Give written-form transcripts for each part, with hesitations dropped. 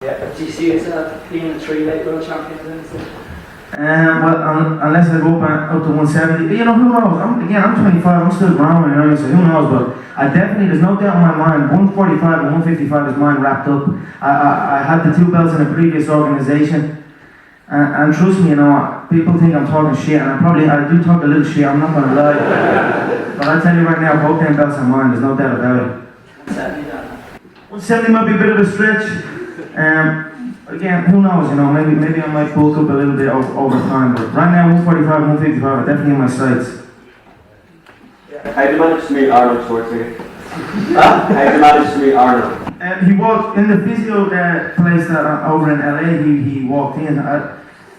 Yeah, do you see yourself being the 3 weight world champions and stuff? Well, unless I go up to 170, but you know, who knows? I'm 25, I'm still growing, you know, so who knows? But I definitely, there's no doubt in my mind, 145 and 155 is mine wrapped up. I had the 2 belts in a previous organisation, and trust me, you know, people think I'm talking shit, and I do talk a little shit, I'm not gonna lie. But I tell you right now, both them belts are mine, there's no doubt about it. 170 might be a bit of a stretch. Again, who knows, you know, maybe I might bulk up a little bit over time, but right now 145 and 155 are definitely in my sights. How did you manage to meet Arnold Schwarzenegger? How did you manage to meet Arnold? He walked in the physio place that over in LA. He walked in.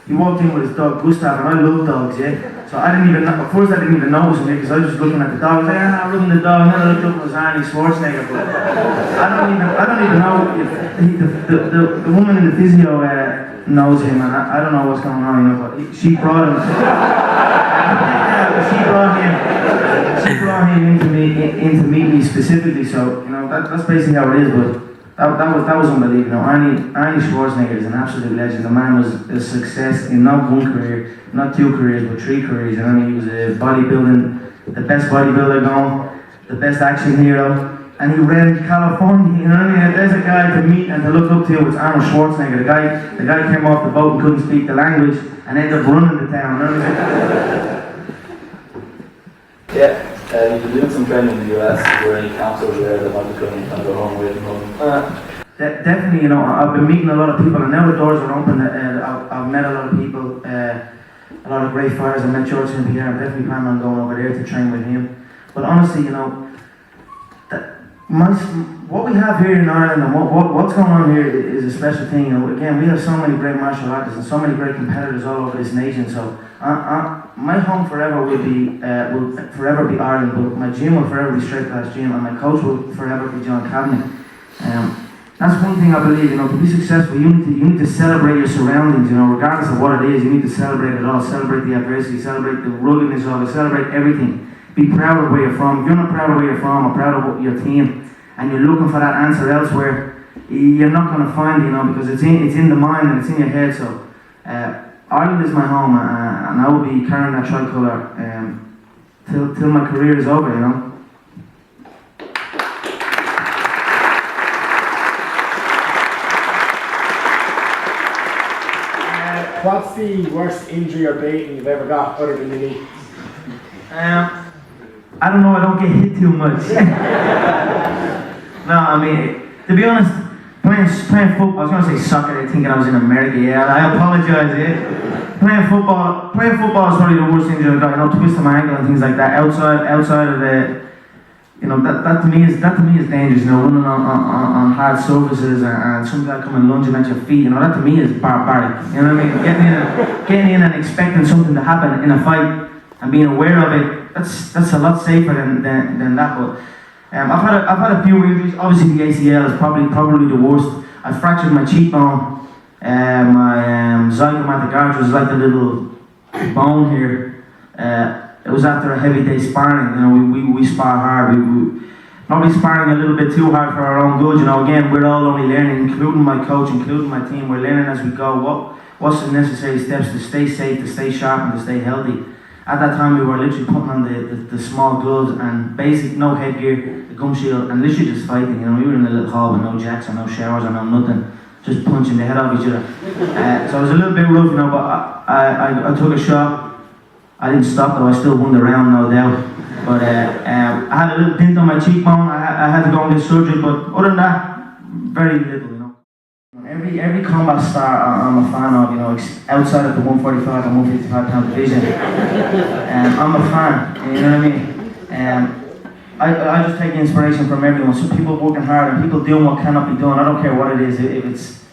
He walked in with his dog Gustav, and I love dogs, yeah. So I didn't even know, at first I didn't even notice him because I was just looking at the dog. I was like, I'm rubbing the dog, and then I looked up and it was Arnie Schwarzenegger. But I don't even know if the woman in the physio knows him, and I don't know what's going on, you know. But she brought him. She brought him in to meet me specifically. So you know that's basically how it is. But that was unbelievable. You know, Arnie Schwarzenegger is an absolute legend. The man was a success in not one career, not 2 careers, but 3 careers. You know, he was a bodybuilding, the best bodybuilder going, the best action hero, and he ran California. You know what I mean? If there's a guy to meet and to look up to, it's Arnold Schwarzenegger. The guy came off the boat and couldn't speak the language and ended up running the town. You know what I mean? Yeah. You did some training in the US. Were any camps over there that might be coming and go home with home? Definitely, you know, I've been meeting a lot of people, and now the doors are open. I've met a lot of people, a lot of great fighters. I met George St. Pierre. I'm definitely planning on going over there to train with him. But honestly, you know, what we have here in Ireland and what's going on here is a special thing. You know, again, we have so many great martial artists and so many great competitors all over this nation. So my home forever will forever be Ireland, but my gym will forever be Straight Class Gym, and my coach will forever be John Kavanagh. That's one thing I believe. You know, to be successful, you need to celebrate your surroundings. You know, regardless of what it is, you need to celebrate it all. Celebrate the adversity, celebrate the ruggedness of it, celebrate everything. Be proud of where you're from. If you're not proud of where you're from or proud of your team, and you're looking for that answer elsewhere, you're not going to find it, you know, because it's in the mind and it's in your head. So Ireland is my home, and I will be carrying that tricolour till my career is over, you know. What's the worst injury or beating you've ever got other than the knee? I don't know, I don't get hit too much. No, I mean, to be honest, playing football, I was going to say soccer, they're thinking I was in America, yeah, I apologise, yeah. Playing football is probably the worst injury I've got, you know, twisting my ankle and things like that, outside of the, you know, that to me is dangerous, you know, running on hard surfaces and some guy coming lunging at your feet, you know, that to me is barbaric, you know what I mean? Getting in and expecting something to happen in a fight and being aware of it, that's a lot safer than that. But I've had a few injuries. Obviously the ACL is probably the worst. I fractured my cheekbone, my zygomatic arch was like the little bone here. It was after a heavy day sparring. You know, we spar hard. We probably sparring a little bit too hard for our own good. You know, again, we're all only learning, including my coach, including my team. We're learning as we go. What's the necessary steps to stay safe, to stay sharp, and to stay healthy. At that time, we were literally putting on the small gloves and basic, no headgear, the gum shield, and literally just fighting. You know, we were in a little hall with no jacks or no showers or no nothing, just punching the head off each other. So it was a little bit rough, you know, but I took a shot. I didn't stop though, I still won the round, no doubt. But I had a little dent on my cheekbone. I had to go and get surgery, but other than that, very little, you know. Every combat star I'm a fan of, you know, outside of the 145 and 155 pound division. I'm a fan, you know what I mean? I just take inspiration from everyone. So people working hard and people doing what cannot be done. I don't care what it is, if it's,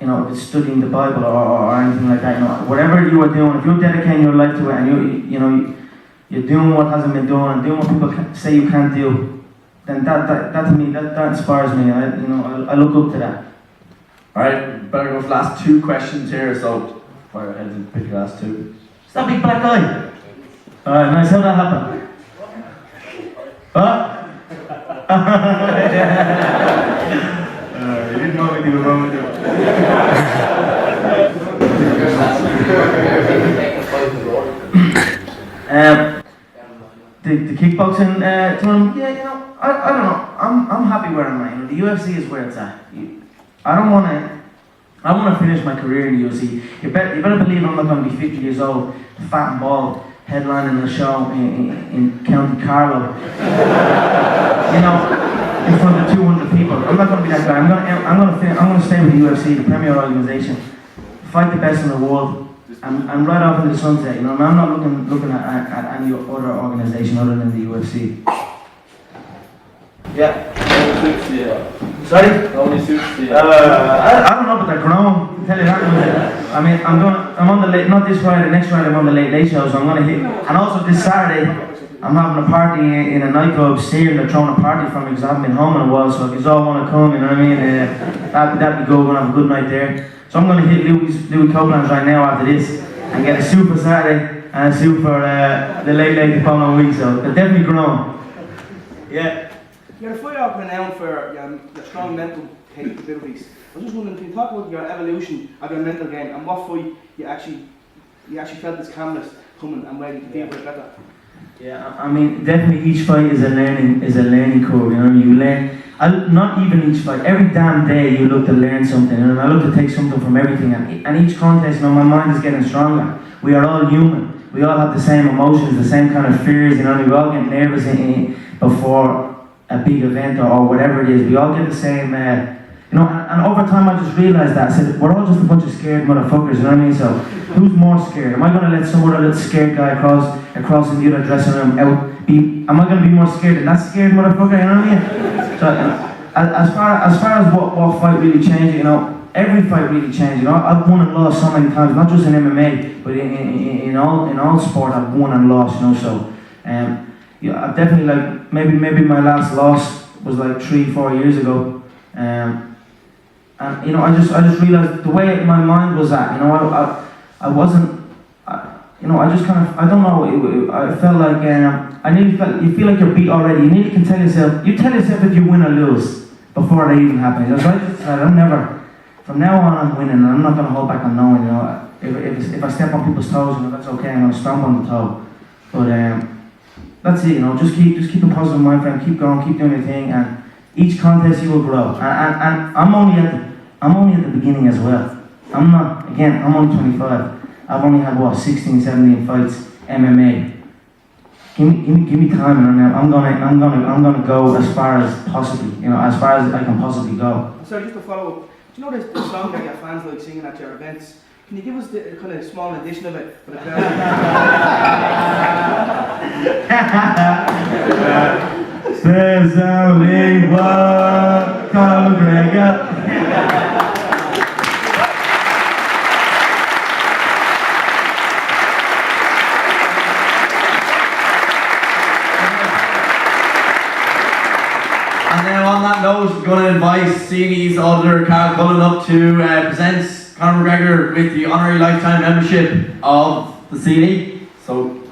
you know, if it's studying the Bible or anything like that, you know, whatever you are doing, if you're dedicating your life to it and you're doing what hasn't been done and doing what people say you can't do, then that to me, that inspires me. I look up to that. Alright, better go for the last 2 questions here, so fire ahead and pick your last 2. It's that big black guy. Alright, nice, how'd that happen? What? You didn't know he was wrong with you. The kickboxing tournament, yeah, you know, I don't know. I'm happy where I'm at. You know, the UFC is where it's at. I want to finish my career in the UFC. You better believe I'm not going to be 50 years old, fat and bald, headlining a show in County Carlow. You know, in front of 200 people. I'm not going to be that guy. I'm going to stay with the UFC, the premier organization, fight the best in the world. I'm right off into the sunset, you know, and I'm not looking at any other organisation other than the UFC. Yeah. Sorry? How many suits do you I don't know, but they're grown. I'll tell you that much. I mean, I'm on the late, not this Friday, next Friday I'm on the late show, so I'm going to hit. And also this Saturday, I'm having a party in a nightclub, Steering. They're throwing a party for me because I haven't been home in a while, so if you all want to come, you know what I mean, that'd be good, we're going to have a good night there. So I'm going to hit Louis Copeland's right now after this and get a suit for Saturday and a suit for the late the following week, so they're definitely grown. Yeah. You're a fighter renowned for your strong mental capabilities. I was just wondering, can you talk about your evolution of your mental game and what fight you actually felt this calmness coming and ready to deal with it better? Yeah, I mean, definitely each fight is a learning curve. You know, you learn. Not even each fight. Every damn day you look to learn something. You know, I look to take something from everything. And each contest, you know, my mind is getting stronger. We are all human. We all have the same emotions, the same kind of fears. You know, we all get nervous before a big event or whatever it is. We all get the same. You know, and over time I just realised that. I said, we're all just a bunch of scared motherfuckers, you know what I mean? So, who's more scared? Am I going to let some other little scared guy across in the other dressing room am I going to be more scared than that scared motherfucker, you know what I mean? So, as far as what fight really changed, you know, every fight really changed, you know. I've won and lost so many times, not just in MMA, but in all sport I've won and lost, you know, so, yeah, I've definitely, like, maybe my last loss was like 3-4 years ago, and you know, I just realised the way my mind was at, you know, I wasn't, you know, I just kind of, I don't know, I felt like, I nearly felt, you feel like you're beat already, you nearly can tell yourself if you win or lose before it even happens. So I just decided, from now on I'm winning, and I'm not going to hold back on knowing, you know, if I step on people's toes, you know, that's okay, I'm going to stomp on the toe, but that's it, you know, just keep a positive mind frame, keep going, keep doing your thing, and each contest you will grow, and I'm only at the beginning as well. I'm only 25. I've only had 16, 17 fights MMA. Give me time, and I'm gonna go as far as possibly, you know, as far as I can possibly go. So just to follow up, do you know the song that your fans like singing at your events? Can you give us the kind of small edition of it for the crowd? There's only one Conor McGregor. And now on that note, we're going to invite CNE's auditor Carl Cullen up to present Conor McGregor with the Honorary Lifetime Membership of the CNE. So